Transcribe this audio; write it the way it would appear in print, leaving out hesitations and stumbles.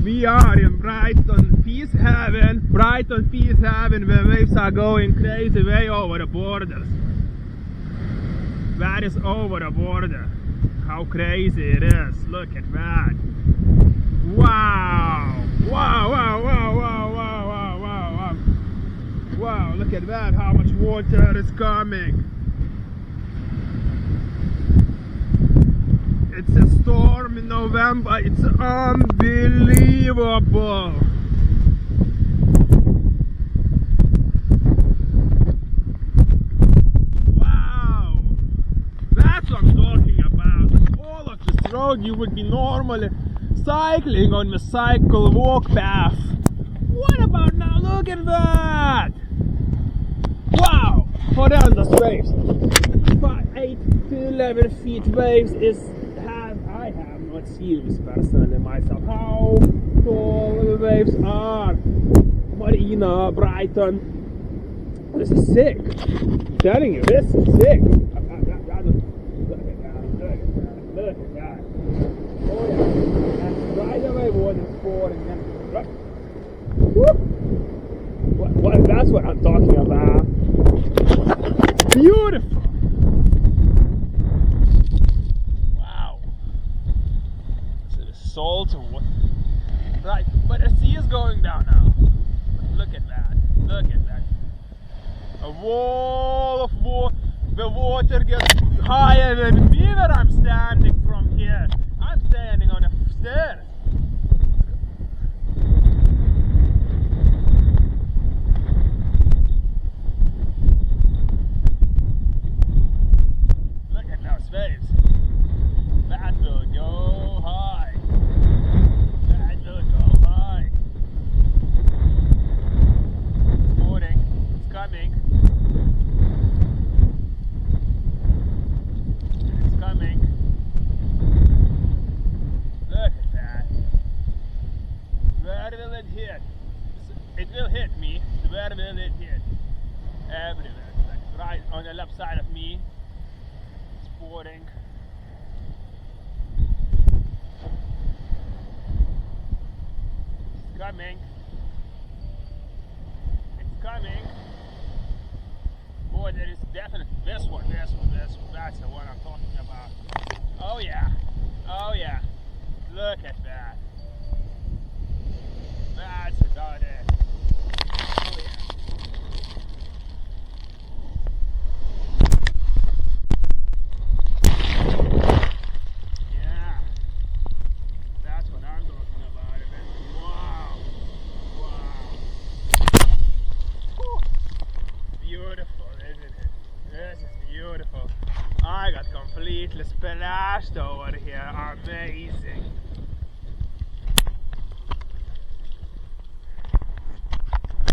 We are in Brighton Peace Haven. Brighton Peace Haven, where waves are going crazy way over the borders. That is over the border. How crazy it is. Look at that. Wow! Wow, wow, wow, wow, wow, wow, wow, wow. Wow, look at that, how much water is coming. It's a storm in November. It's unbelievable. Wow. That's what I'm talking about. All of this road you would be normally cycling on the cycle walk path. What about now? Look at that. Wow. Horrendous waves. 8 to 11 feet waves is I have not seen this personally myself. How tall the waves are. Marina, Brighton. This is sick. I'm telling you, this is sick. Look at that. Look at that. Oh yeah. And right away water is pouring in. Well, that's what I'm talking about. Beautiful. Salt water. Right, but the sea is going down now. Look at that. Look at that. A wall of water. The water gets higher than me where I'm standing from here. I'm standing on a stair. Look at those waves. That will go high. It will hit me. Where will it hit? Everywhere. Like right on the left side of me. It's pouring. It's coming. It's coming. Boy, there is definitely this one. That's the one I'm talking about. Oh yeah. Oh yeah. Look at that. That's about it. Oh yeah. Yeah. That's what I'm talking about. Wow. Wow. Whew. Beautiful, isn't it? This is beautiful. I got completely splashed over here. Amazing.